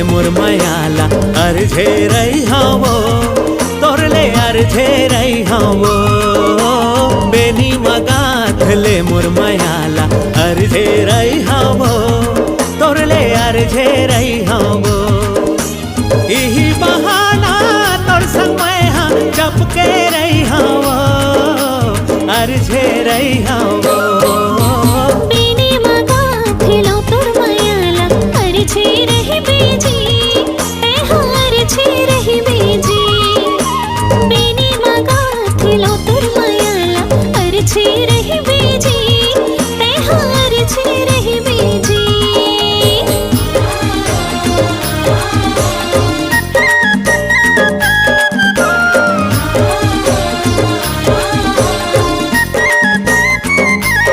मोर मायाला अर्झे रही हवो तोरले अर्झे रही हवो बेनी मगाथले मोर मायाला अर्झे रही हवो तोरले अर्झे रही हवो इही बहाना तोर संग मैं चपके रही हवो अर्झे रही हवो बेनी मगाथलो तोर मायाला अर्झे रही बेजी अर्झे रही बेजी बेनी मगाथलो तोर मायाला अर्झे रही बेजी अर्झे